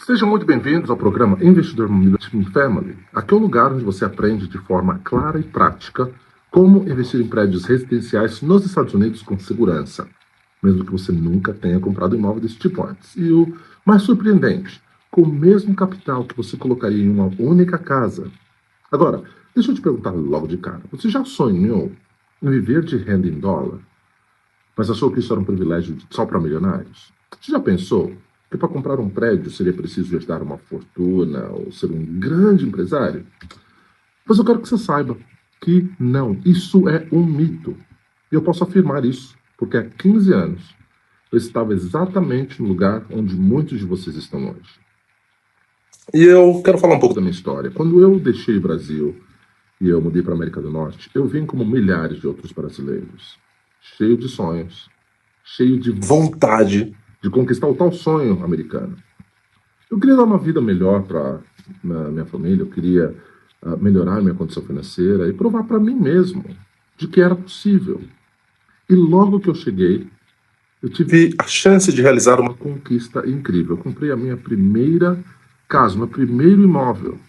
Sejam muito bem-vindos ao programa Investidor Multifamily. Aqui é o lugar onde você aprende de forma clara e prática como investir em prédios residenciais nos Estados Unidos com segurança, mesmo que você nunca tenha comprado imóvel desse tipo antes. E o mais surpreendente, com o mesmo capital que você colocaria em uma única casa. Agora, deixa eu te perguntar logo de cara, você já sonhou em viver de renda em dólar, mas achou que isso era um privilégio só para milionários? Você já pensou que para comprar um prédio seria preciso herdar uma fortuna ou ser um grande empresário? Pois eu quero que você saiba que não, isso é um mito. E eu posso afirmar isso, porque há 15 anos eu estava exatamente no lugar onde muitos de vocês estão hoje. E eu quero falar um pouco da minha história. Quando eu deixei o Brasil e eu mudei para a América do Norte, eu vim como milhares de outros brasileiros, cheio de sonhos, cheio de vontade de conquistar o tal sonho americano. Eu queria dar uma vida melhor para minha família, eu queria melhorar minha condição financeira e provar para mim mesmo de que era possível. E logo que eu cheguei, eu tive a chance de realizar uma conquista incrível. Eu comprei a minha primeira casa, meu primeiro imóvel,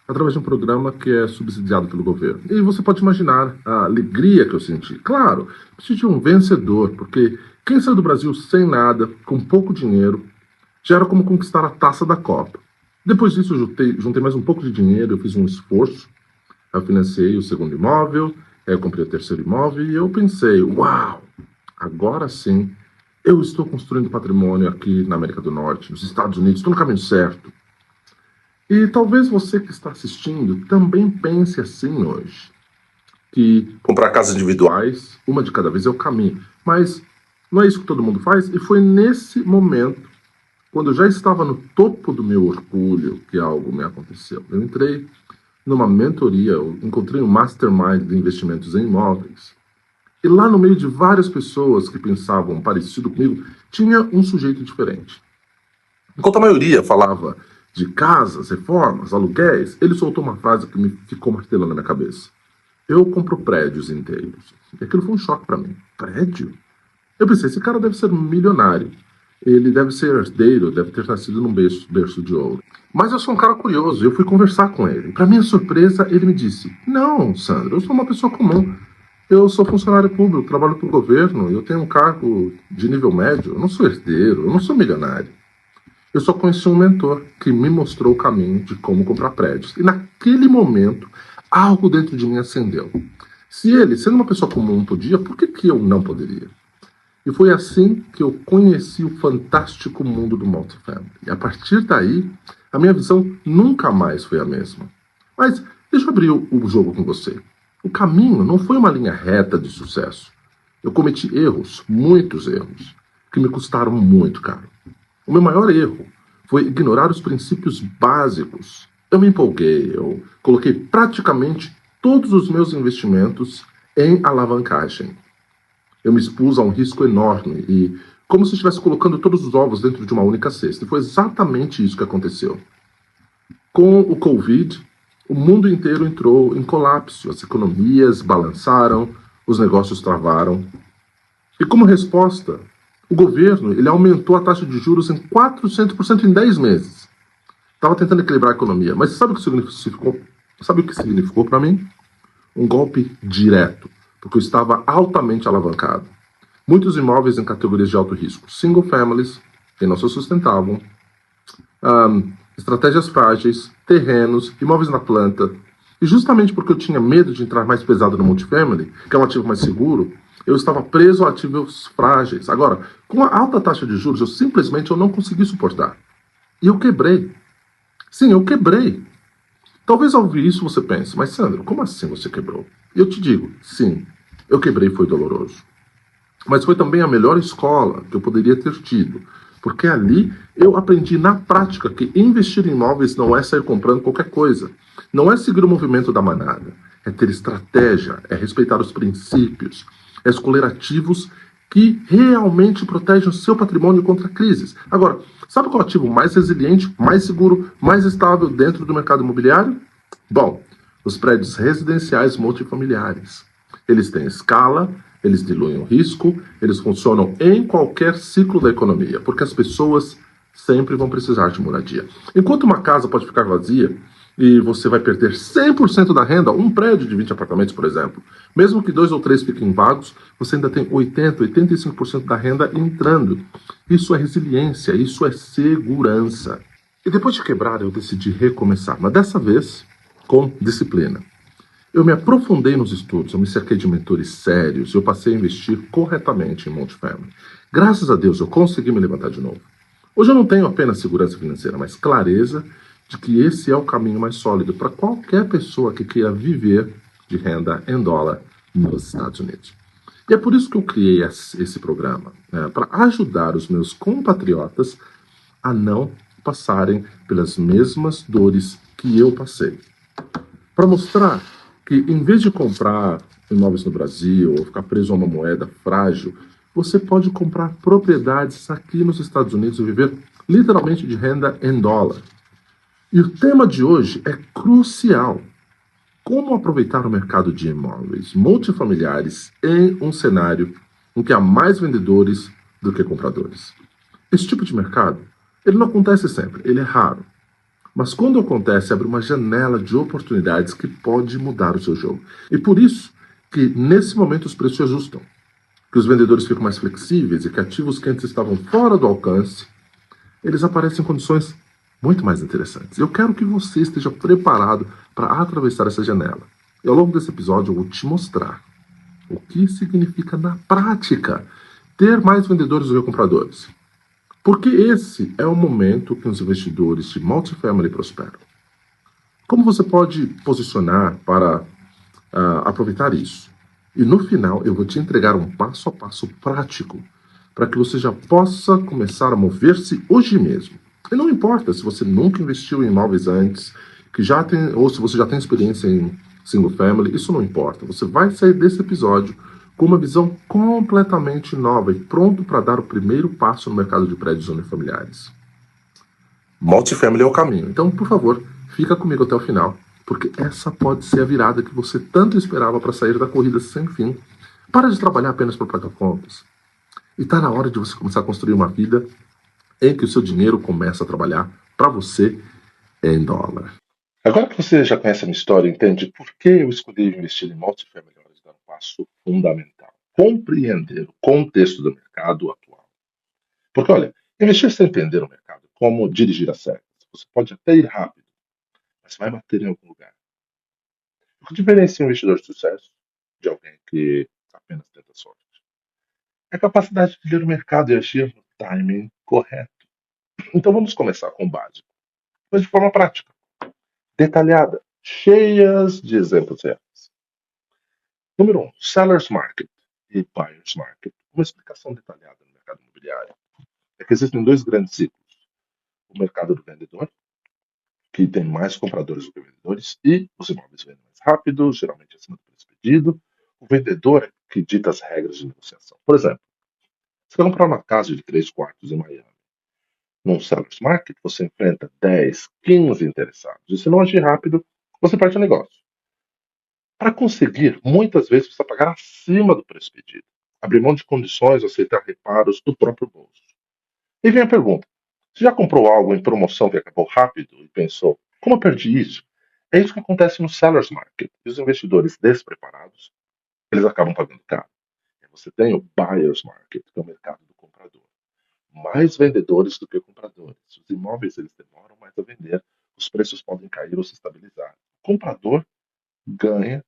através de um programa que é subsidiado pelo governo. E você pode imaginar a alegria que eu senti. Claro, preciso de um vencedor, porque quem saiu do Brasil sem nada, com pouco dinheiro, já era como conquistar a taça da Copa. Depois disso, eu juntei mais um pouco de dinheiro, eu fiz um esforço, eu financei o segundo imóvel, eu comprei o terceiro imóvel e eu pensei, uau, agora sim, eu estou construindo patrimônio aqui na América do Norte, nos Estados Unidos, estou no caminho certo. E talvez você que está assistindo também pense assim hoje, que comprar casas individuais, uma de cada vez é o caminho. Mas não é isso que todo mundo faz, e foi nesse momento, quando eu já estava no topo do meu orgulho, que algo me aconteceu. Eu entrei numa mentoria, eu encontrei um mastermind de investimentos em imóveis. E lá no meio de várias pessoas que pensavam parecido comigo, tinha um sujeito diferente. Enquanto a maioria falava de casas, reformas, aluguéis, ele soltou uma frase que me ficou martelando na minha cabeça. Eu compro prédios inteiros. E aquilo foi um choque para mim. Prédio? Eu pensei, esse cara deve ser um milionário. Ele deve ser herdeiro, deve ter nascido num berço de ouro. Mas eu sou um cara curioso, eu fui conversar com ele. Para minha surpresa, ele me disse, não, Sandro, eu sou uma pessoa comum. Eu sou funcionário público, trabalho para o governo, eu tenho um cargo de nível médio, eu não sou herdeiro, eu não sou milionário. Eu só conheci um mentor que me mostrou o caminho de como comprar prédios. E naquele momento, algo dentro de mim acendeu. Se ele, sendo uma pessoa comum, podia, por que eu não poderia? E foi assim que eu conheci o fantástico mundo do multifamily. E a partir daí, a minha visão nunca mais foi a mesma. Mas deixa eu abrir o jogo com você. O caminho não foi uma linha reta de sucesso. Eu cometi erros, muitos erros, que me custaram muito caro. O meu maior erro foi ignorar os princípios básicos. Eu me empolguei, eu coloquei praticamente todos os meus investimentos em alavancagem. Eu me expus a um risco enorme e como se estivesse colocando todos os ovos dentro de uma única cesta. E foi exatamente isso que aconteceu. Com o Covid, o mundo inteiro entrou em colapso. As economias balançaram, os negócios travaram. E como resposta, o governo ele aumentou a taxa de juros em 400% em 10 meses. Estava tentando equilibrar a economia. Mas sabe o que significou? Sabe o que significou para mim? Um golpe direto, porque eu estava altamente alavancado. Muitos imóveis em categorias de alto risco, single families, que não se sustentavam, estratégias frágeis, terrenos, imóveis na planta. E justamente porque eu tinha medo de entrar mais pesado no multifamily, que é um ativo mais seguro, eu estava preso a ativos frágeis. Agora, com a alta taxa de juros, eu simplesmente não consegui suportar. E eu quebrei. Sim, eu quebrei. Talvez ao ouvir isso você pense, mas Sandro, como assim você quebrou? E eu te digo, sim, eu quebrei e foi doloroso. Mas foi também a melhor escola que eu poderia ter tido. Porque ali eu aprendi na prática que investir em imóveis não é sair comprando qualquer coisa. Não é seguir o movimento da manada. É ter estratégia, é respeitar os princípios, é escolher ativos que realmente protegem o seu patrimônio contra crises. Agora, sabe qual é o ativo mais resiliente, mais seguro, mais estável dentro do mercado imobiliário? Bom, os prédios residenciais multifamiliares. Eles têm escala, eles diluem o risco, eles funcionam em qualquer ciclo da economia, porque as pessoas sempre vão precisar de moradia. Enquanto uma casa pode ficar vazia e você vai perder 100% da renda, um prédio de 20 apartamentos, por exemplo, mesmo que 2 ou 3 fiquem vagos, você ainda tem 80, 85% da renda entrando. Isso é resiliência, isso é segurança. E depois de quebrar, eu decidi recomeçar, mas dessa vez com disciplina. Eu me aprofundei nos estudos, eu me cerquei de mentores sérios, eu passei a investir corretamente em multifamily. Graças a Deus, eu consegui me levantar de novo. Hoje eu não tenho apenas segurança financeira, mas clareza de que esse é o caminho mais sólido para qualquer pessoa que queira viver de renda em dólar nos Estados Unidos. E é por isso que eu criei esse programa, né, para ajudar os meus compatriotas a não passarem pelas mesmas dores que eu passei. Para mostrar que, em vez de comprar imóveis no Brasil ou ficar preso a uma moeda frágil, você pode comprar propriedades aqui nos Estados Unidos e viver literalmente de renda em dólar. E o tema de hoje é crucial. Como aproveitar o mercado de imóveis multifamiliares em um cenário em que há mais vendedores do que compradores? Esse tipo de mercado, ele não acontece sempre, ele é raro. Mas quando acontece, abre uma janela de oportunidades que pode mudar o seu jogo. E por isso que, nesse momento, os preços se ajustam, que os vendedores ficam mais flexíveis e que ativos que antes estavam fora do alcance, eles aparecem em condições muito mais interessantes. Eu quero que você esteja preparado para atravessar essa janela. E ao longo desse episódio eu vou te mostrar o que significa na prática ter mais vendedores do que compradores. Porque esse é o momento que os investidores de multifamily prosperam. Como você pode posicionar para aproveitar isso? E no final eu vou te entregar um passo a passo prático para que você já possa começar a mover-se hoje mesmo. E não importa se você nunca investiu em imóveis antes, que já tem, ou se você já tem experiência em single family, isso não importa. Você vai sair desse episódio com uma visão completamente nova e pronto para dar o primeiro passo no mercado de prédios unifamiliares. Multifamily é o caminho. Então, por favor, fica comigo até o final, porque essa pode ser a virada que você tanto esperava para sair da corrida sem fim. Para de trabalhar apenas por pagar contas. E está na hora de você começar a construir uma vida em que o seu dinheiro começa a trabalhar para você em dólar. Agora que você já conhece a minha história e entende por que eu escolhi investir em multifamily, é hora de dar um passo fundamental. Compreender o contexto do mercado atual. Porque, olha, investir sem entender o mercado, como dirigir a sério. Você pode até ir rápido, mas vai bater em algum lugar. O que diferencia um investidor de sucesso de alguém que apenas tenta sorte? É a capacidade de ler o mercado e agir no timing correto. Então vamos começar com o básico, mas de forma prática, detalhada, cheias de exemplos reais. Número 1, Seller's Market e Buyer's Market. Uma explicação detalhada no mercado imobiliário é que existem dois grandes ciclos. O mercado do vendedor, que tem mais compradores do que vendedores, e os imóveis vendem mais rápido, geralmente acima do preço pedido. O vendedor é que dita as regras de negociação. Por exemplo, você vai comprar uma casa de 3 quartos em Miami. Num seller's market, você enfrenta 10, 15 interessados. E se não agir rápido, você perde o negócio. Para conseguir, muitas vezes você pagar acima do preço pedido. Abrir mão de condições, aceitar reparos do próprio bolso. E vem a pergunta: você já comprou algo em promoção que acabou rápido e pensou, como eu perdi isso? É isso que acontece no seller's market. E os investidores despreparados, eles acabam pagando caro. E você tem o buyer's market, que é o mercado do comprador. Mais vendedores do que compradores. Os imóveis eles demoram mais a vender, os preços podem cair ou se estabilizar. O comprador ganha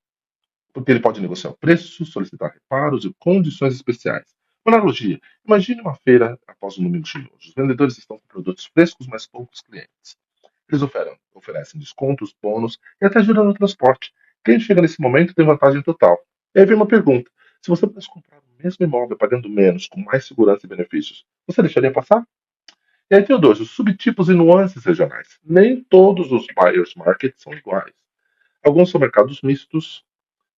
porque ele pode negociar o preço, solicitar reparos e condições especiais. Uma analogia: imagine uma feira após um domingo chuvoso. Os vendedores estão com produtos frescos, mas poucos clientes. Eles oferecem descontos, bônus e até ajuda no transporte. Quem chega nesse momento tem vantagem total. E aí vem uma pergunta: se você pudesse comprar o mesmo imóvel pagando menos, com mais segurança e benefícios, você deixaria passar? E aí tem o 2, os subtipos e nuances regionais. Nem todos os buyers market são iguais. Alguns são mercados mistos.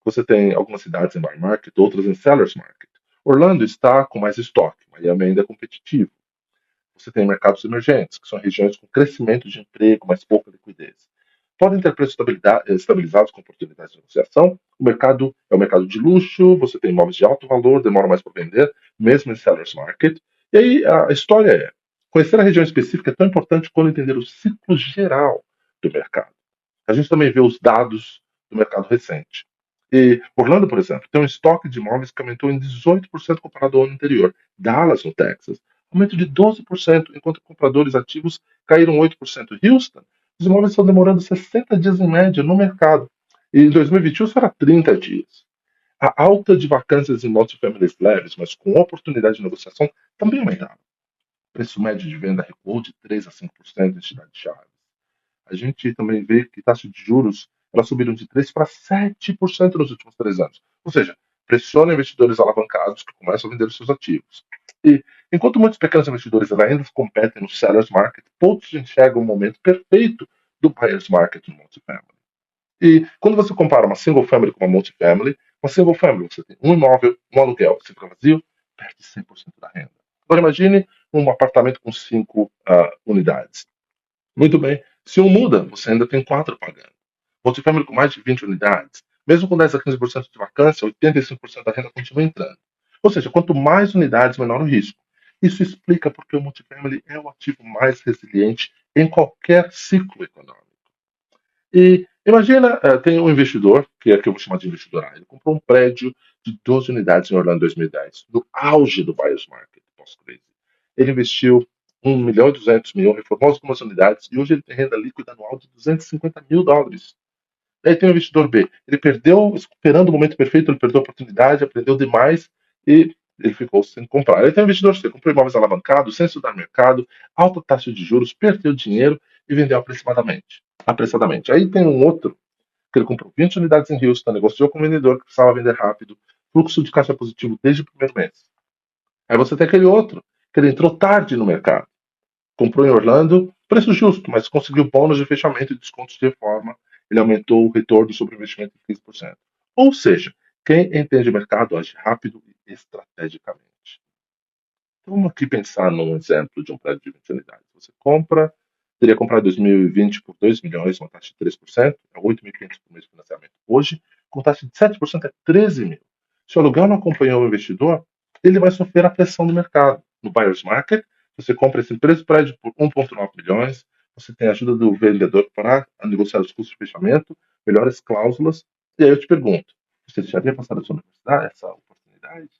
Você tem algumas cidades em buyer market, outras em sellers market. Orlando está com mais estoque, Miami ainda é competitivo. Você tem mercados emergentes, que são regiões com crescimento de emprego, mas pouca liquidez. Podem ter preços estabilizados com oportunidades de negociação. O mercado é o mercado de luxo, você tem imóveis de alto valor, demora mais para vender, mesmo em sellers market. E aí a história é: Conhecer a região específica é tão importante quanto entender o ciclo geral do mercado. A gente também vê os dados do mercado recente. E Orlando, por exemplo, tem um estoque de imóveis que aumentou em 18% comparado ao ano anterior. Dallas, no Texas, aumento de 12%, enquanto compradores ativos caíram 8%. Houston, os imóveis estão demorando 60 dias em média no mercado. E em 2021 isso era 30 dias. A alta de vacâncias em multifamilies leves, mas com oportunidade de negociação, também aumentaram. O preço médio de venda recuou de 3 a 5% em cidades-chave. A gente também vê que taxas de juros elas subiram de 3 para 7% nos últimos 3 anos. Ou seja, pressiona investidores alavancados que começam a vender os seus ativos. E enquanto muitos pequenos investidores ainda competem no seller's market, poucos enxergam o momento perfeito do buyer's market no multifamily. E quando você compara uma single family com uma multifamily, uma single family você tem um imóvel, um aluguel, você fica vazio, perde 100% da renda. Agora imagine um apartamento com 5 unidades. Muito bem. Se um muda, você ainda tem 4 pagando. Multifamily com mais de 20 unidades, mesmo com 10 a 15% de vacância, 85% da renda continua entrando. Ou seja, quanto mais unidades, menor o risco. Isso explica porque o multifamily é o ativo mais resiliente em qualquer ciclo econômico. E imagina, tem um investidor, que é que eu vou chamar de investidor A, ele comprou um prédio de 12 unidades em Orlando em 2010, no auge do buyer's market, pós-crise. Ele investiu 1.200.000, reformou algumas unidades e hoje ele tem renda líquida anual de $250.000. Aí tem o investidor B, ele perdeu, esperando o momento perfeito, ele perdeu a oportunidade, aprendeu demais e ele ficou sem comprar. Aí tem o investidor C, comprou imóveis alavancados, sem estudar mercado, alta taxa de juros, perdeu dinheiro e vendeu apressadamente. Aí tem um outro, que ele comprou 20 unidades em Houston, negociou com o vendedor que precisava vender rápido, fluxo de caixa positivo desde o primeiro mês. Aí você tem aquele outro, que ele entrou tarde no mercado, comprou em Orlando, preço justo, mas conseguiu bônus de fechamento e descontos de reforma, ele aumentou o retorno sobre o investimento em 15%. Ou seja, quem entende o mercado age rápido e estrategicamente. Então, vamos aqui pensar num exemplo de um prédio de 20 unidades. Você teria comprado em 2020 por 2 milhões, uma taxa de 3%, é 8.500 por mês de financiamento. Hoje, com taxa de 7%, é 13 mil. Se o aluguel não acompanhou o investidor, ele vai sofrer a pressão do mercado. No buyer's market, você compra esse preço prédio por 1,9 milhões, você tem a ajuda do vendedor para negociar os custos de fechamento, melhores cláusulas, e aí eu te pergunto, você já havia passado essa oportunidade?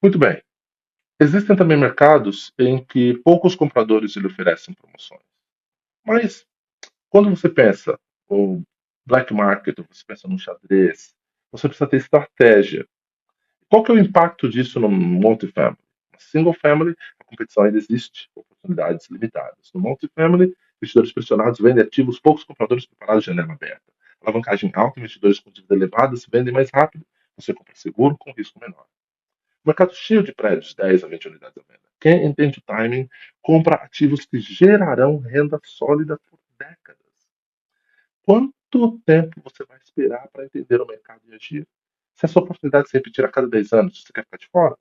Muito bem. Existem também mercados em que poucos compradores lhe oferecem promoções. Mas, quando você pensa no black market, ou você pensa no xadrez, você precisa ter estratégia. Qual que é o impacto disso no multifamily? Na single family, a competição ainda existe, oportunidades limitadas. No multifamily, investidores pressionados vendem ativos, poucos compradores preparados de janela aberta. Alavancagem alta, investidores com dívida elevada se vendem mais rápido. Você compra seguro com risco menor. Mercado cheio de prédios, 10 a 20 unidades à venda. Quem entende o timing, compra ativos que gerarão renda sólida por décadas. Quanto tempo você vai esperar para entender o mercado e agir? Se essa oportunidade se repetir a cada 10 anos, você quer ficar de fora?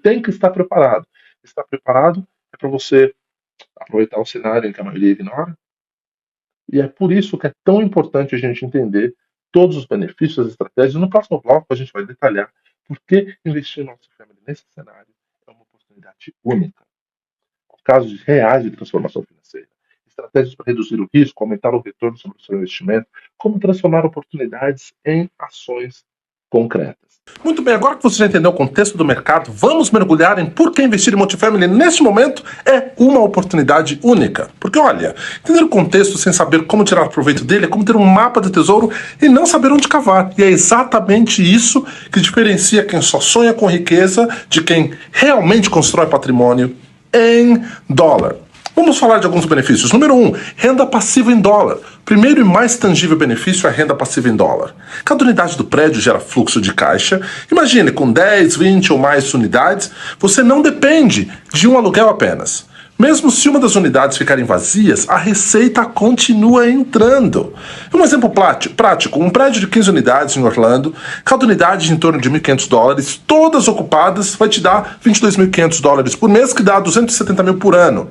Tem que estar preparado. Estar preparado é para você aproveitar o cenário em que a maioria ignora. E é por isso que é tão importante a gente entender todos os benefícios, as estratégias. No próximo bloco, a gente vai detalhar por que investir no nosso family nesse cenário é uma oportunidade única. Casos reais de transformação financeira. Estratégias para reduzir o risco, aumentar o retorno sobre o seu investimento, como transformar oportunidades em ações concretas. Muito bem, agora que você já entendeu o contexto do mercado, vamos mergulhar em por que investir em multifamily neste momento é uma oportunidade única. Porque olha, entender o contexto sem saber como tirar proveito dele é como ter um mapa de tesouro e não saber onde cavar. E é exatamente isso que diferencia quem só sonha com riqueza de quem realmente constrói patrimônio em dólar. Vamos falar de alguns benefícios. Número 1, renda passiva em dólar. Primeiro e mais tangível benefício é a renda passiva em dólar. Cada unidade do prédio gera fluxo de caixa. Imagine, com 10, 20 ou mais unidades, você não depende de um aluguel apenas. Mesmo se uma das unidades ficarem vazias, a receita continua entrando. Um exemplo prático, um prédio de 15 unidades em Orlando, cada unidade em torno de $1.500, todas ocupadas, vai te dar $22.500 por mês, que dá $270.000 por ano.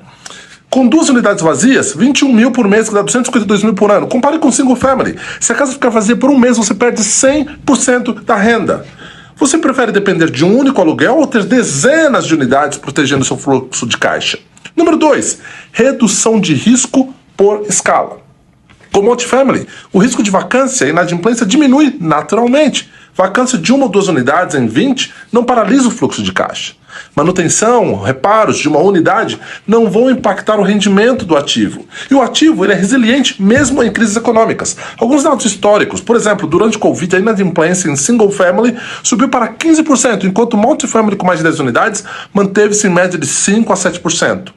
Com 2 unidades vazias, 21 mil por mês, que dá 252 mil por ano. Compare com single family. Se a casa ficar vazia por um mês, você perde 100% da renda. Você prefere depender de um único aluguel ou ter dezenas de unidades protegendo seu fluxo de caixa? Número 2, redução de risco por escala. Com multifamily, o risco de vacância e inadimplência diminui naturalmente. Vacância de uma ou duas unidades em 20 não paralisa o fluxo de caixa. Manutenção, reparos de uma unidade não vão impactar o rendimento do ativo. E o ativo ele é resiliente mesmo em crises econômicas. Alguns dados históricos, por exemplo, durante o Covid, a inadimplência em single family subiu para 15%, enquanto o multifamily com mais de 10 unidades manteve-se em média de 5 a 7%.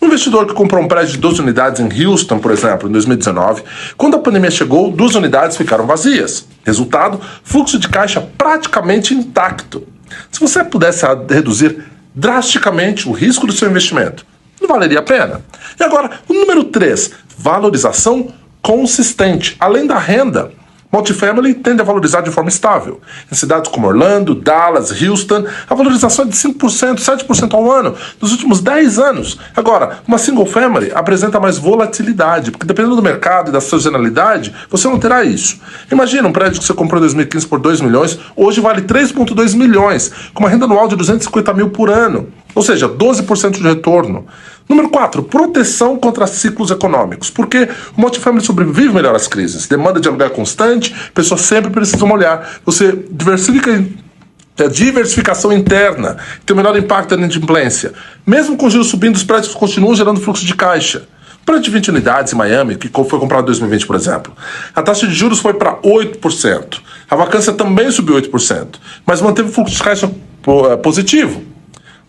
Um investidor que comprou um prédio de 12 unidades em Houston, por exemplo, em 2019, quando a pandemia chegou, 2 unidades ficaram vazias. Resultado, fluxo de caixa praticamente intacto. Se você pudesse reduzir drasticamente o risco do seu investimento, não valeria a pena. E agora, o número 3, valorização consistente. Além da renda, multifamily tende a valorizar de forma estável. Em cidades como Orlando, Dallas, Houston, a valorização é de 5%, 7% ao ano nos últimos 10 anos. Agora, uma single family apresenta mais volatilidade, porque dependendo do mercado e da sazonalidade, você não terá isso. Imagina um prédio que você comprou em 2015 por 2 milhões, hoje vale 3,2 milhões, com uma renda anual de 250 mil por ano. Ou seja, 12% de retorno. Número 4, proteção contra ciclos econômicos. Porque o multifamily sobrevive melhor às crises. Demanda de aluguel constante, pessoas sempre precisam olhar. Você diversifica a diversificação interna, tem o menor impacto na inadimplência. Mesmo com juros subindo, os prédios continuam gerando fluxo de caixa. Prédio de 20 unidades em Miami, que foi comprado em 2020, por exemplo, a taxa de juros foi para 8%. A vacância também subiu 8%, mas manteve o fluxo de caixa positivo.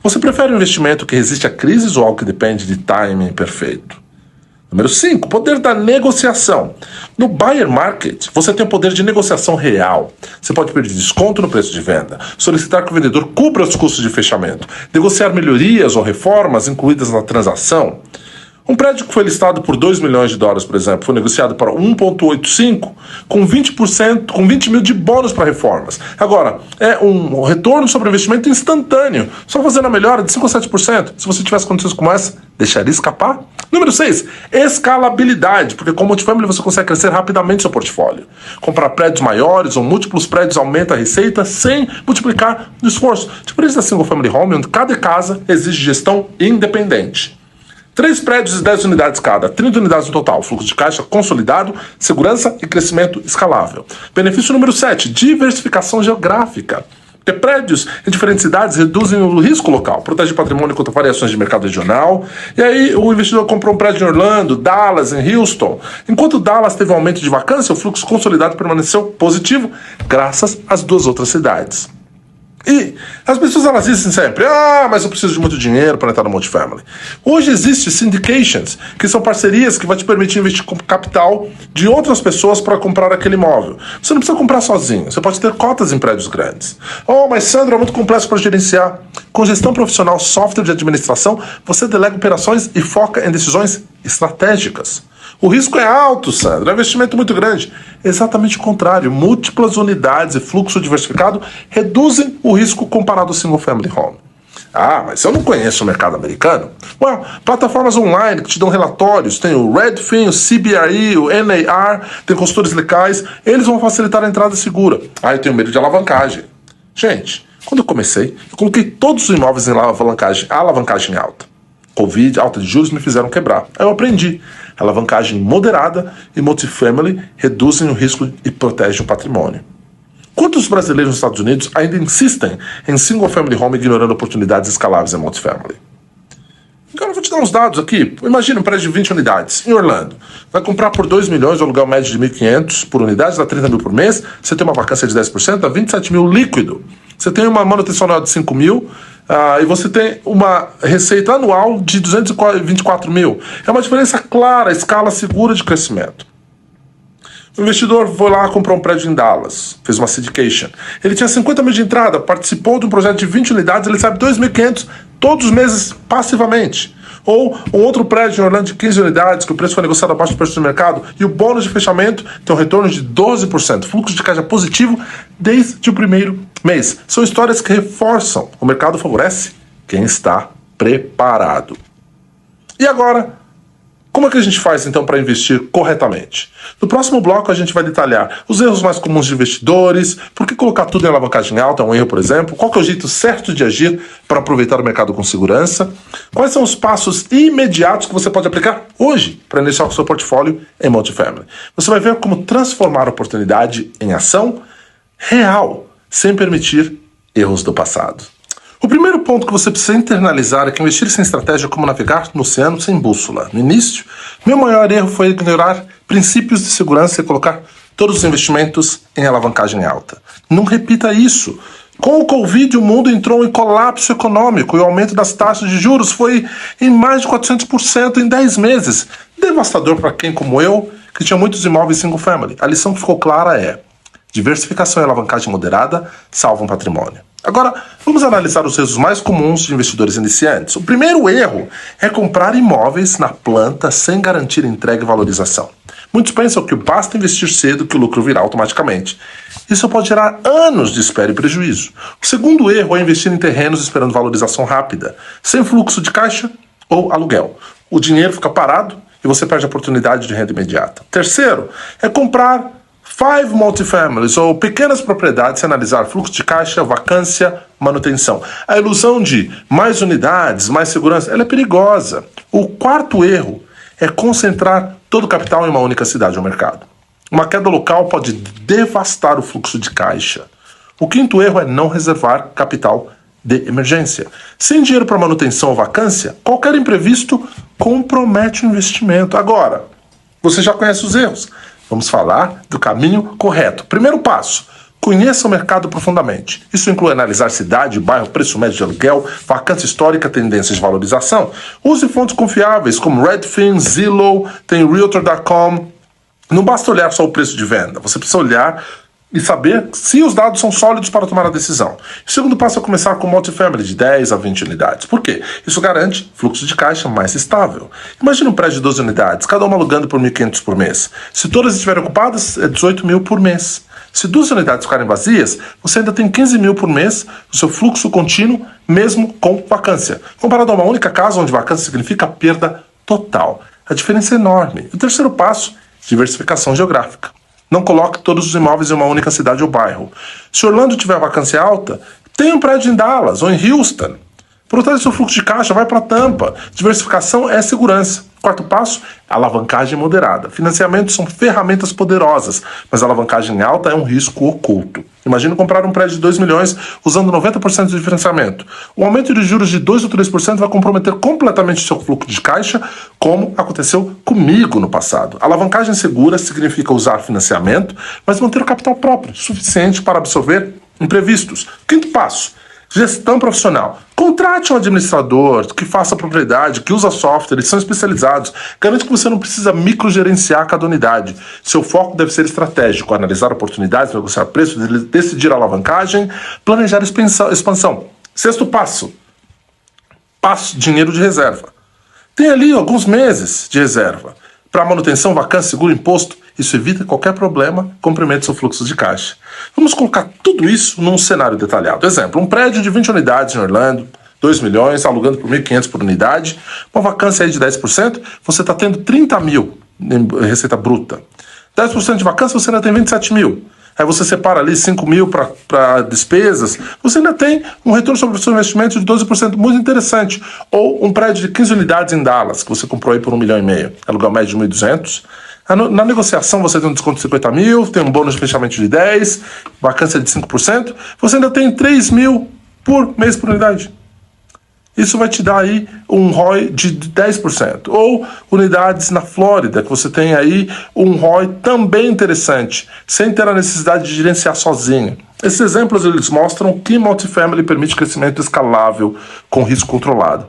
Você prefere um investimento que resiste a crises ou algo que depende de timing perfeito? Número 5, poder da negociação. No buyer market, você tem o poder de negociação real. Você pode pedir desconto no preço de venda, solicitar que o vendedor cubra os custos de fechamento, negociar melhorias ou reformas incluídas na transação. Um prédio que foi listado por 2 milhões de dólares, por exemplo, foi negociado para 1,85 com 20%, com 20 mil de bônus para reformas. Agora, é um retorno sobre investimento instantâneo, só fazendo a melhora de 5 a 7%. Se você tivesse condições como essa, deixaria escapar? Número 6, escalabilidade, porque com multifamily você consegue crescer rapidamente seu portfólio. Comprar prédios maiores ou múltiplos prédios aumenta a receita sem multiplicar o esforço. Diferente da single family home, onde cada casa exige gestão independente. 3 prédios e 10 unidades cada, 30 unidades no total, fluxo de caixa consolidado, segurança e crescimento escalável. Benefício número 7, diversificação geográfica. Porque prédios em diferentes cidades reduzem o risco local, protegem o patrimônio contra variações de mercado regional. E aí o investidor comprou um prédio em Orlando, Dallas, em Houston. Enquanto Dallas teve um aumento de vacância, o fluxo consolidado permaneceu positivo, graças às 2 outras cidades. E as pessoas elas dizem sempre, mas eu preciso de muito dinheiro para entrar no multifamily. Hoje existem syndications, que são parcerias que vão te permitir investir com capital de outras pessoas para comprar aquele imóvel. Você não precisa comprar sozinho, você pode ter cotas em prédios grandes. Mas Sandro, é muito complexo para gerenciar. Com gestão profissional, software de administração, você delega operações e foca em decisões estratégicas. O risco é alto, Sandro, é um investimento muito grande. Exatamente o contrário, múltiplas unidades e fluxo diversificado reduzem o risco comparado ao single family home. Mas eu não conheço o mercado americano. Plataformas online que te dão relatórios, tem o Redfin, o CBRE, o NAR, tem consultores legais, eles vão facilitar a entrada segura. Eu tenho medo de alavancagem. Gente, quando eu comecei, eu coloquei todos os imóveis em alavancagem alta. Covid, alta de juros me fizeram quebrar. Aí eu aprendi. Alavancagem moderada e multifamily reduzem o risco e protegem o patrimônio. Quantos brasileiros nos Estados Unidos ainda insistem em single family home ignorando oportunidades escaláveis em multifamily? Agora eu vou te dar uns dados aqui. Imagina um prédio de 20 unidades em Orlando. Vai comprar por 2 milhões, o aluguel médio de 1.500 por unidade, dá 30 mil por mês. Você tem uma vacância de 10%, dá 27 mil líquido. Você tem uma manutenção anual de 5 mil. E você tem uma receita anual de 224 mil. É uma diferença clara, escala segura de crescimento. O investidor foi lá, comprou um prédio em Dallas, fez uma syndication. Ele tinha 50 mil de entrada, participou de um projeto de 20 unidades, ele sabe 2.500 todos os meses passivamente. Ou um outro prédio em Orlando de 15 unidades, que o preço foi negociado abaixo do preço do mercado, e o bônus de fechamento tem um retorno de 12%. Fluxo de caixa positivo desde o primeiro mês. São histórias que reforçam. O mercado favorece quem está preparado. E agora, Como é que a gente faz, então, para investir corretamente? No próximo bloco, a gente vai detalhar os erros mais comuns de investidores, por que colocar tudo em alavancagem alta é um erro, por exemplo, qual que é o jeito certo de agir para aproveitar o mercado com segurança, quais são os passos imediatos que você pode aplicar hoje para iniciar o seu portfólio em multifamily. Você vai ver como transformar a oportunidade em ação real, sem permitir erros do passado. O primeiro ponto que você precisa internalizar é que investir sem estratégia é como navegar no oceano sem bússola. No início, meu maior erro foi ignorar princípios de segurança e colocar todos os investimentos em alavancagem alta. Não repita isso. Com o Covid, o mundo entrou em colapso econômico e o aumento das taxas de juros foi em mais de 400% em 10 meses. Devastador para quem, como eu, que tinha muitos imóveis single family. A lição que ficou clara é: diversificação e alavancagem moderada salvam patrimônio. Agora, vamos analisar os erros mais comuns de investidores iniciantes. O primeiro erro é comprar imóveis na planta sem garantir entrega e valorização. Muitos pensam que basta investir cedo que o lucro virá automaticamente. Isso pode gerar anos de espera e prejuízo. O segundo erro é investir em terrenos esperando valorização rápida, sem fluxo de caixa ou aluguel. O dinheiro fica parado e você perde a oportunidade de renda imediata. Terceiro é comprar 5 multifamilies ou pequenas propriedades sem analisar fluxo de caixa, vacância, manutenção. A ilusão de mais unidades, mais segurança, ela é perigosa. O quarto erro é concentrar todo o capital em uma única cidade ou mercado. Uma queda local pode devastar o fluxo de caixa. O quinto erro é não reservar capital de emergência. Sem dinheiro para manutenção ou vacância, qualquer imprevisto compromete o investimento. Agora, você já conhece os erros. Vamos falar do caminho correto. Primeiro passo: conheça o mercado profundamente. Isso inclui analisar cidade, bairro, preço médio de aluguel, vacância histórica, tendências de valorização. Use fontes confiáveis como Redfin, Zillow, tem Realtor.com. Não basta olhar só o preço de venda. Você precisa olhar e saber se os dados são sólidos para tomar a decisão. O segundo passo é começar com multifamily de 10 a 20 unidades. Por quê? Isso garante fluxo de caixa mais estável. Imagina um prédio de 12 unidades, cada uma alugando por 1.500 por mês. Se todas estiverem ocupadas, é 18 mil por mês. Se 2 unidades ficarem vazias, você ainda tem 15 mil por mês no seu fluxo contínuo, mesmo com vacância. Comparado a uma única casa onde vacância significa perda total. A diferença é enorme. O terceiro passo: diversificação geográfica. Não coloque todos os imóveis em uma única cidade ou bairro. Se Orlando tiver vacância alta, tem um prédio em Dallas ou em Houston. Proteja seu fluxo de caixa, vai para Tampa. Diversificação é segurança. Quarto passo: alavancagem moderada. Financiamentos são ferramentas poderosas, mas a alavancagem alta é um risco oculto. Imagina comprar um prédio de 2 milhões usando 90% de financiamento. O aumento de juros de 2 ou 3% vai comprometer completamente seu fluxo de caixa, como aconteceu comigo no passado. Alavancagem segura significa usar financiamento, mas manter o capital próprio, suficiente para absorver imprevistos. Quinto passo: gestão profissional. Contrate um administrador que faça propriedade, que usa software, eles são especializados. Garante que você não precisa microgerenciar cada unidade. Seu foco deve ser estratégico: analisar oportunidades, negociar preço, decidir a alavancagem, planejar expansão. Sexto passo: dinheiro de reserva. Tem ali alguns meses de reserva para manutenção, vacância, seguro, imposto. Isso evita qualquer problema, compromete seu fluxo de caixa. Vamos colocar tudo isso num cenário detalhado. Exemplo: um prédio de 20 unidades em Orlando, 2 milhões, alugando por 1.500 por unidade, uma vacância aí de 10%, você está tendo 30 mil em receita bruta. 10% de vacância, você ainda tem 27 mil. Aí você separa ali 5 mil para despesas, você ainda tem um retorno sobre o seu investimento de 12%, muito interessante. Ou um prédio de 15 unidades em Dallas, que você comprou aí por 1,5 milhão, aluguel médio de 1.200. Na negociação você tem um desconto de 50 mil, tem um bônus de fechamento de 10, vacância de 5%, você ainda tem 3 mil por mês por unidade. Isso vai te dar aí um ROI de 10%. Ou unidades na Flórida, que você tem aí um ROI também interessante, sem ter a necessidade de gerenciar sozinho. Esses exemplos eles mostram que multifamily permite crescimento escalável com risco controlado.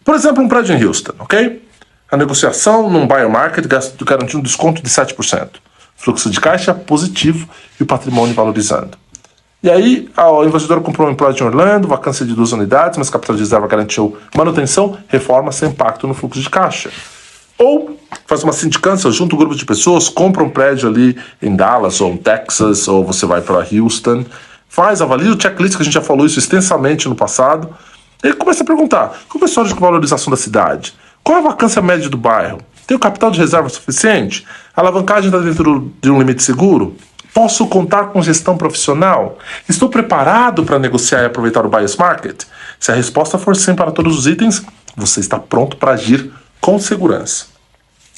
Por exemplo, um prédio em Houston, ok? A negociação num buyer market garantiu um desconto de 7%. Fluxo de caixa positivo e o patrimônio valorizando. E aí, o investidor comprou um prédio em Orlando, vacância de 2 unidades, mas capital de reserva garantiu manutenção, reforma sem impacto no fluxo de caixa. Ou faz uma sindicância, junta um grupo de pessoas, compra um prédio ali em Dallas ou em Texas, ou você vai para Houston, avalia o checklist, que a gente já falou isso extensamente no passado, e começa a perguntar: qual é a história de valorização da cidade? Qual a vacância média do bairro? Tenho capital de reserva suficiente? A alavancagem está dentro de um limite seguro? Posso contar com gestão profissional? Estou preparado para negociar e aproveitar o buyer's market? Se a resposta for sim para todos os itens, você está pronto para agir com segurança.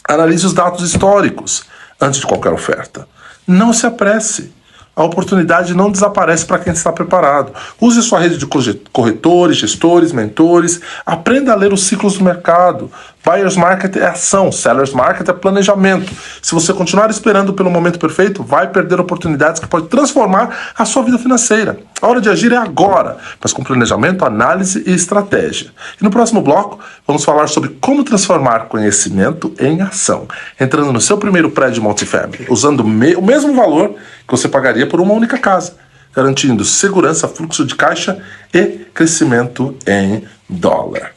Analise os dados históricos antes de qualquer oferta. Não se apresse. A oportunidade não desaparece para quem está preparado. Use sua rede de corretores, gestores, mentores. Aprenda a ler os ciclos do mercado. Buyer's market é ação, seller's market é planejamento. Se você continuar esperando pelo momento perfeito, vai perder oportunidades que podem transformar a sua vida financeira. A hora de agir é agora, mas com planejamento, análise e estratégia. E no próximo bloco, vamos falar sobre como transformar conhecimento em ação, entrando no seu primeiro prédio multifamily, usando o mesmo valor que você pagaria por uma única casa, garantindo segurança, fluxo de caixa e crescimento em dólar.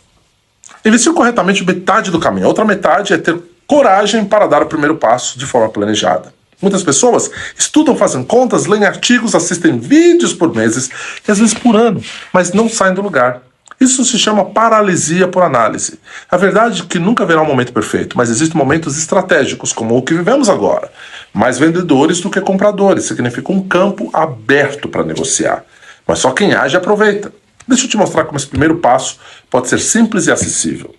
Investir corretamente metade do caminho. A outra metade é ter coragem para dar o primeiro passo de forma planejada. Muitas pessoas estudam, fazem contas, leem artigos, assistem vídeos por meses e às vezes por ano, mas não saem do lugar. Isso se chama paralisia por análise. A verdade é que nunca haverá um momento perfeito, mas existem momentos estratégicos, como o que vivemos agora. Mais vendedores do que compradores, significa um campo aberto para negociar. Mas só quem age aproveita. Deixa eu te mostrar como esse primeiro passo pode ser simples e acessível.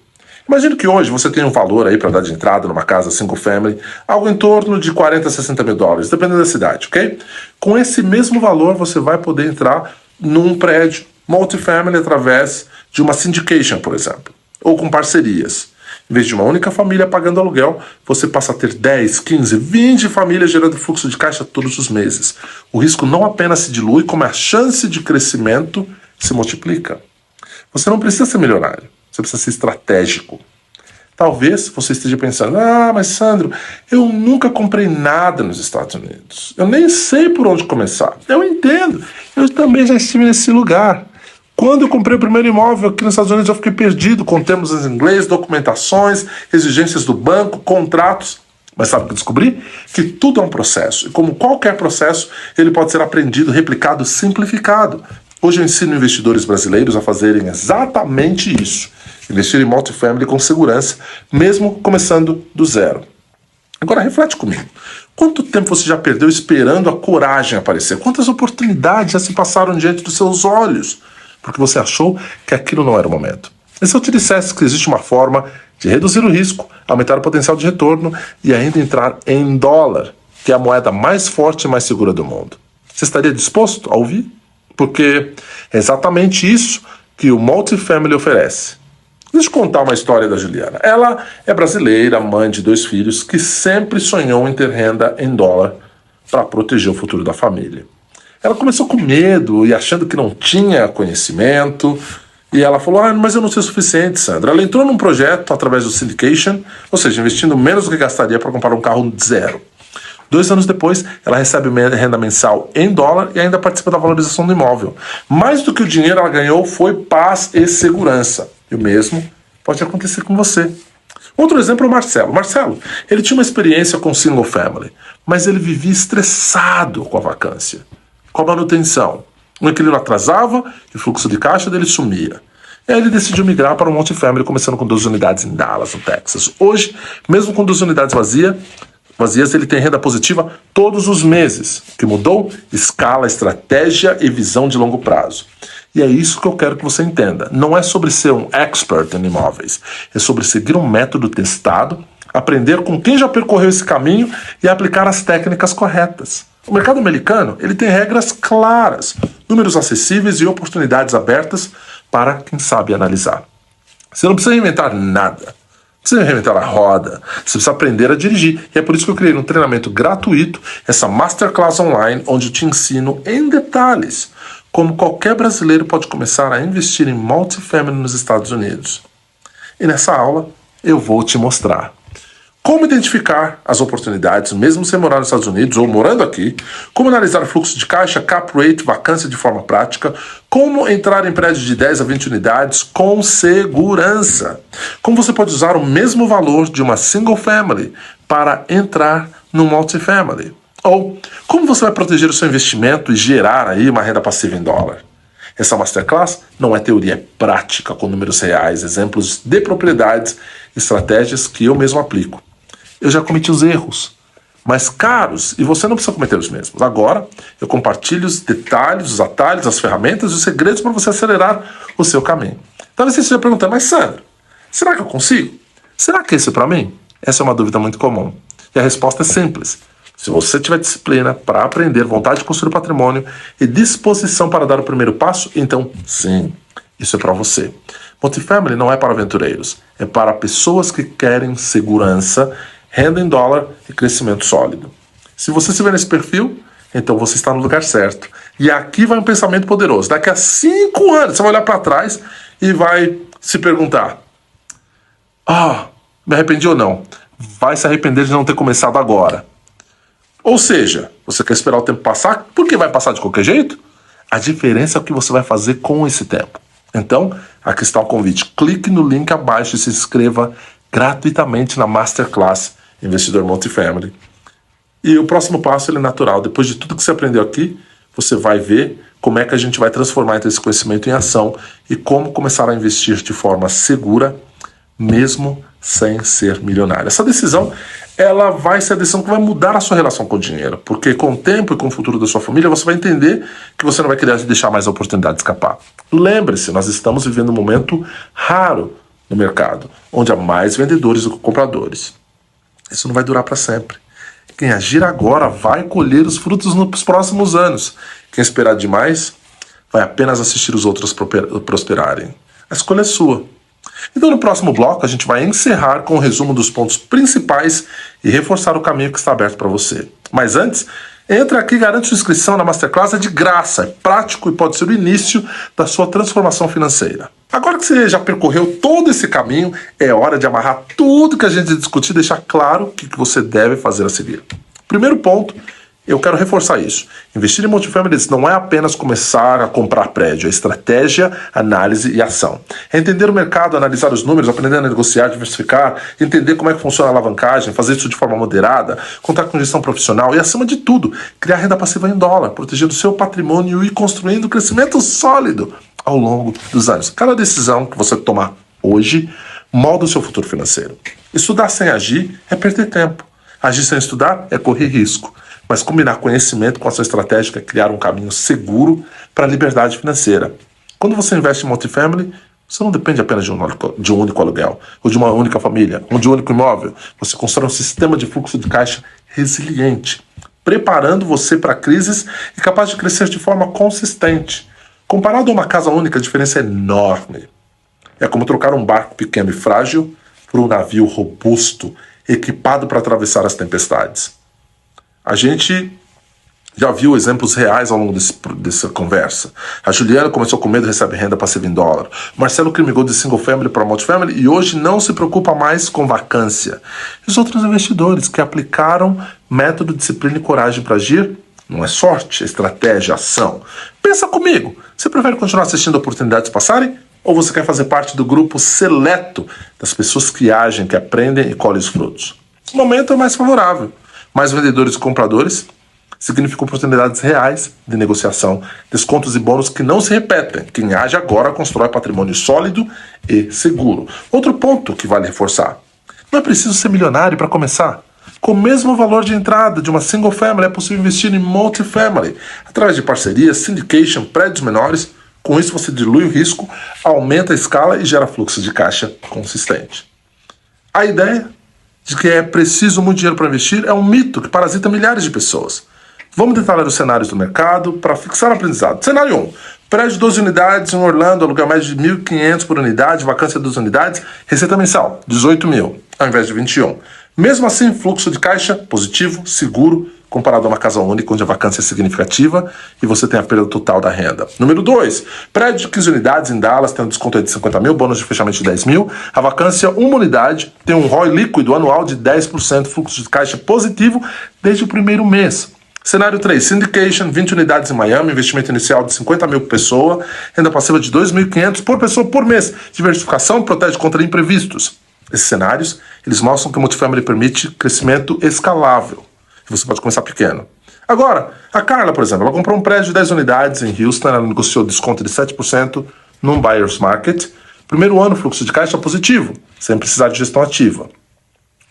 Imagine que hoje você tem um valor aí para dar de entrada numa casa single family, algo em torno de 40 a 60 mil dólares, dependendo da cidade, ok? Com esse mesmo valor você vai poder entrar num prédio multifamily através de uma syndication, por exemplo, ou com parcerias. Em vez de uma única família pagando aluguel, você passa a ter 10, 15, 20 famílias gerando fluxo de caixa todos os meses. O risco não apenas se dilui, como a chance de crescimento se multiplica. Você não precisa ser milionário, você precisa ser estratégico. Talvez você esteja pensando, mas Sandro, eu nunca comprei nada nos Estados Unidos. Eu nem sei por onde começar. Eu entendo, eu também já estive nesse lugar. Quando eu comprei o primeiro imóvel aqui nos Estados Unidos, eu fiquei perdido com termos em inglês, documentações, exigências do banco, contratos. Mas sabe o que eu descobri? Que tudo é um processo. E como qualquer processo, ele pode ser aprendido, replicado, simplificado. Hoje eu ensino investidores brasileiros a fazerem exatamente isso. Investir em multifamily com segurança, mesmo começando do zero. Agora reflete comigo. Quanto tempo você já perdeu esperando a coragem aparecer? Quantas oportunidades já se passaram diante dos seus olhos? Porque você achou que aquilo não era o momento. E se eu te dissesse que existe uma forma de reduzir o risco, aumentar o potencial de retorno e ainda entrar em dólar, que é a moeda mais forte e mais segura do mundo? Você estaria disposto a ouvir? Porque é exatamente isso que o multifamily oferece. Deixa eu contar uma história da Juliana. Ela é brasileira, mãe de 2 filhos, que sempre sonhou em ter renda em dólar para proteger o futuro da família. Ela começou com medo e achando que não tinha conhecimento. E ela falou, mas eu não sei o suficiente, Sandra. Ela entrou num projeto através do syndication, ou seja, investindo menos do que gastaria para comprar um carro zero. 2 anos depois, ela recebe renda mensal em dólar e ainda participa da valorização do imóvel. Mais do que o dinheiro ela ganhou foi paz e segurança. E o mesmo pode acontecer com você. Outro exemplo é o Marcelo. Marcelo, ele tinha uma experiência com single family, mas ele vivia estressado com a vacância, com a manutenção. O inquilino atrasava e o fluxo de caixa dele sumia. E aí ele decidiu migrar para um multifamily, começando com 2 unidades em Dallas, no Texas. Hoje, mesmo com 2 unidades vazias, ele tem renda positiva todos os meses. O que mudou? Escala, estratégia e visão de longo prazo. E é isso que eu quero que você entenda. Não é sobre ser um expert em imóveis. É sobre seguir um método testado, aprender com quem já percorreu esse caminho e aplicar as técnicas corretas. O mercado americano, ele tem regras claras, números acessíveis e oportunidades abertas para quem sabe analisar. Você não precisa inventar nada. Você precisa reinventar a roda, você precisa aprender a dirigir. E é por isso que eu criei um treinamento gratuito, essa Masterclass online, onde eu te ensino em detalhes como qualquer brasileiro pode começar a investir em multifamily nos Estados Unidos. E nessa aula eu vou te mostrar como identificar as oportunidades, mesmo sem morar nos Estados Unidos ou morando aqui, como analisar o fluxo de caixa, cap rate, vacância de forma prática, como entrar em prédios de 10 a 20 unidades com segurança, como você pode usar o mesmo valor de uma single family para entrar no multifamily, ou como você vai proteger o seu investimento e gerar aí uma renda passiva em dólar. Essa Masterclass não é teoria, é prática com números reais, exemplos de propriedades estratégias que eu mesmo aplico. Eu já cometi os erros mais caros e você não precisa cometer os mesmos. Agora, eu compartilho os detalhes, os atalhos, as ferramentas e os segredos para você acelerar o seu caminho. Talvez você esteja perguntando, mas Sandro, será que eu consigo? Será que esse é para mim? Essa é uma dúvida muito comum. E a resposta é simples. Se você tiver disciplina para aprender, vontade de construir patrimônio e disposição para dar o primeiro passo, então sim, isso é para você. Multifamily não é para aventureiros, é para pessoas que querem segurança, renda em dólar e crescimento sólido. Se você estiver nesse perfil, então você está no lugar certo. E aqui vai um pensamento poderoso. Daqui a 5 anos, você vai olhar para trás e vai se perguntar: me arrependi ou não? Vai se arrepender de não ter começado agora. Ou seja, você quer esperar o tempo passar, porque vai passar de qualquer jeito? A diferença é o que você vai fazer com esse tempo. Então, aqui está o convite. Clique no link abaixo e se inscreva gratuitamente na Masterclass Investidor Multifamily. E o próximo passo é natural. Depois de tudo que você aprendeu aqui, você vai ver como é que a gente vai transformar esse conhecimento em ação e como começar a investir de forma segura, mesmo sem ser milionário. Essa decisão, ela vai ser a decisão que vai mudar a sua relação com o dinheiro, porque com o tempo e com o futuro da sua família, você vai entender que você não vai querer deixar mais a oportunidade escapar. Lembre-se, nós estamos vivendo um momento raro no mercado, onde há mais vendedores do que compradores. Isso não vai durar para sempre. Quem agir agora vai colher os frutos nos próximos anos. Quem esperar demais vai apenas assistir os outros prosperarem. A escolha é sua. Então, no próximo bloco, a gente vai encerrar com o resumo dos pontos principais e reforçar o caminho que está aberto para você. Mas antes, entra aqui e garante sua inscrição na Masterclass, é de graça, é prático e pode ser o início da sua transformação financeira. Agora que você já percorreu todo esse caminho, é hora de amarrar tudo que a gente discutiu e deixar claro o que você deve fazer a seguir. Primeiro ponto, eu quero reforçar isso. Investir em multifamily não é apenas começar a comprar prédio, é estratégia, análise e ação. É entender o mercado, analisar os números, aprender a negociar, diversificar, entender como é que funciona a alavancagem, fazer isso de forma moderada, contar com gestão profissional e, acima de tudo, criar renda passiva em dólar, protegendo o seu patrimônio e construindo crescimento sólido ao longo dos anos. Cada decisão que você tomar hoje molda o seu futuro financeiro. Estudar sem agir é perder tempo. Agir sem estudar é correr risco. Mas combinar conhecimento com a sua estratégia é criar um caminho seguro para a liberdade financeira. Quando você investe em multifamily, você não depende apenas de um único aluguel, ou de uma única família, ou de um único imóvel. Você constrói um sistema de fluxo de caixa resiliente, preparando você para crises e capaz de crescer de forma consistente. Comparado a uma casa única, a diferença é enorme. É como trocar um barco pequeno e frágil por um navio robusto, equipado para atravessar as tempestades. A gente já viu exemplos reais ao longo dessa conversa. A Juliana começou com medo e recebe renda passiva em dólar. O Marcelo que migrou de single family para multifamily e hoje não se preocupa mais com vacância. E os outros investidores que aplicaram método, disciplina e coragem para agir, não é sorte, é estratégia, ação. Pensa comigo, você prefere continuar assistindo oportunidades passarem? Ou você quer fazer parte do grupo seleto das pessoas que agem, que aprendem e colhem os frutos? O momento é mais favorável. Mais vendedores e compradores significa oportunidades reais de negociação, descontos e bônus que não se repetem. Quem age agora constrói patrimônio sólido e seguro. Outro ponto que vale reforçar: não é preciso ser milionário para começar. Com o mesmo valor de entrada de uma single family, é possível investir em multifamily, através de parcerias, syndication, prédios menores. Com isso você dilui o risco, aumenta a escala e gera fluxo de caixa consistente. A ideia de que é preciso muito dinheiro para investir é um mito que parasita milhares de pessoas. Vamos detalhar os cenários do mercado para fixar o aprendizado. Cenário 1. Prédio de 12 unidades em Orlando, aluguel médio de 1.500 por unidade, vacância de 2 unidades, receita mensal, 18 mil, ao invés de 21. Mesmo assim, fluxo de caixa positivo, seguro, comparado a uma casa única, onde a vacância é significativa e você tem a perda total da renda. Número 2, prédio de 15 unidades em Dallas, tem um desconto de 50 mil, bônus de fechamento de 10 mil, a vacância, uma unidade, tem um ROI líquido anual de 10%, fluxo de caixa positivo desde o primeiro mês. Cenário 3, syndication, 20 unidades em Miami, investimento inicial de 50 mil por pessoa, renda passiva de 2.500 por pessoa por mês, diversificação, protege contra imprevistos. Esses cenários, eles mostram que o multifamily permite crescimento escalável. Você pode começar pequeno. Agora, a Carla, por exemplo, ela comprou um prédio de 10 unidades em Houston, ela negociou desconto de 7% num buyer's market, Primeiro ano, fluxo de caixa positivo, sem precisar de gestão ativa.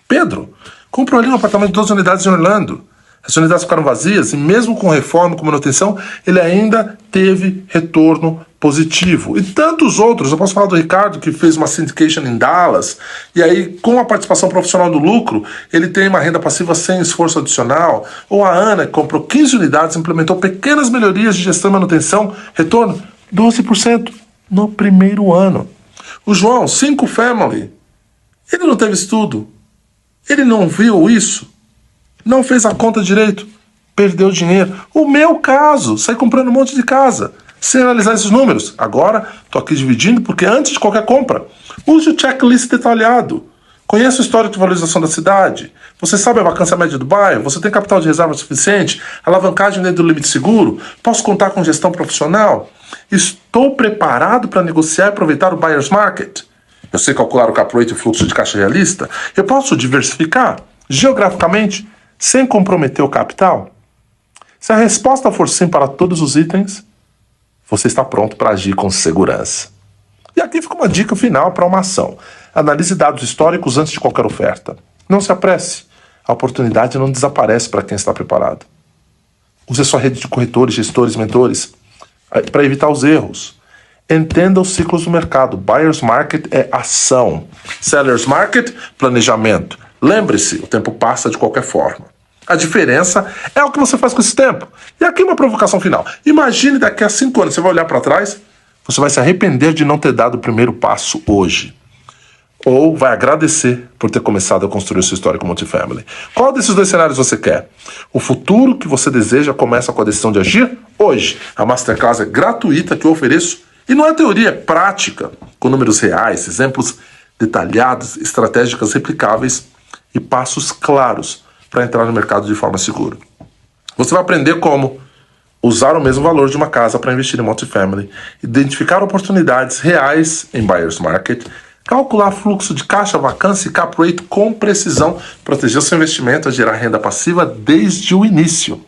Pedro comprou ali um apartamento de 12 unidades em Orlando. As unidades ficaram vazias e mesmo com reforma, com manutenção, ele ainda teve retorno positivo. E tantos outros, eu posso falar do Ricardo, que fez uma syndication em Dallas, e aí com a participação profissional do lucro, ele tem uma renda passiva sem esforço adicional. Ou a Ana, que comprou 15 unidades, implementou pequenas melhorias de gestão e manutenção, retorno 12% no primeiro ano. O João, 5 family, ele não teve estudo, ele não viu isso, não fez a conta direito, perdeu dinheiro. O meu caso, saí comprando um monte de casa, sem analisar esses números. Agora, estou aqui dividindo, porque antes de qualquer compra, use o checklist detalhado. Conheça o histórico de valorização da cidade. Você sabe a vacância média do bairro? Você tem capital de reserva suficiente? Alavancagem dentro do limite seguro? Posso contar com gestão profissional? Estou preparado para negociar e aproveitar o buyer's market? Eu sei calcular o cap rate e o fluxo de caixa realista? Eu posso diversificar geograficamente sem comprometer o capital? Se a resposta for sim para todos os itens, você está pronto para agir com segurança. E aqui fica uma dica final para uma ação. Analise dados históricos antes de qualquer oferta. Não se apresse. A oportunidade não desaparece para quem está preparado. Use a sua rede de corretores, gestores, mentores para evitar os erros. Entenda os ciclos do mercado. Buyer's market é ação. Seller's market, planejamento. Lembre-se, o tempo passa de qualquer forma. A diferença é o que você faz com esse tempo. E aqui uma provocação final. Imagine daqui a 5 anos, você vai olhar para trás, você vai se arrepender de não ter dado o primeiro passo hoje. Ou vai agradecer por ter começado a construir o seu histórico multifamily. Qual desses dois cenários você quer? O futuro que você deseja começa com a decisão de agir hoje. A Masterclass é gratuita que eu ofereço. E não é teoria, é prática, com números reais, exemplos detalhados, estratégias replicáveis e passos claros para entrar no mercado de forma segura. Você vai aprender como usar o mesmo valor de uma casa para investir em multifamily, identificar oportunidades reais em buyer's market, calcular fluxo de caixa, vacância e cap rate com precisão, proteger seu investimento a gerar renda passiva desde o início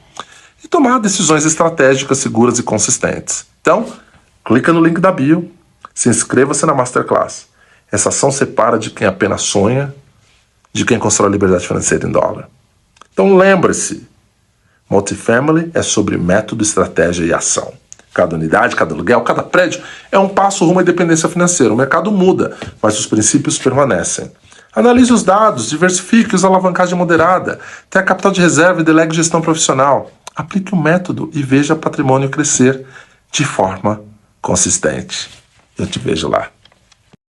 e tomar decisões estratégicas, seguras e consistentes. Então, clica no link da bio, se inscreva-se na Masterclass. Essa ação separa de quem apenas sonha, de quem constrói a liberdade financeira em dólar. Então lembre-se, multifamily é sobre método, estratégia e ação. Cada unidade, cada aluguel, cada prédio é um passo rumo à independência financeira. O mercado muda, mas os princípios permanecem. Analise os dados, diversifique, use alavancagem moderada, tenha capital de reserva e delegue gestão profissional. Aplique o método e veja o patrimônio crescer de forma consistente. Eu te vejo lá.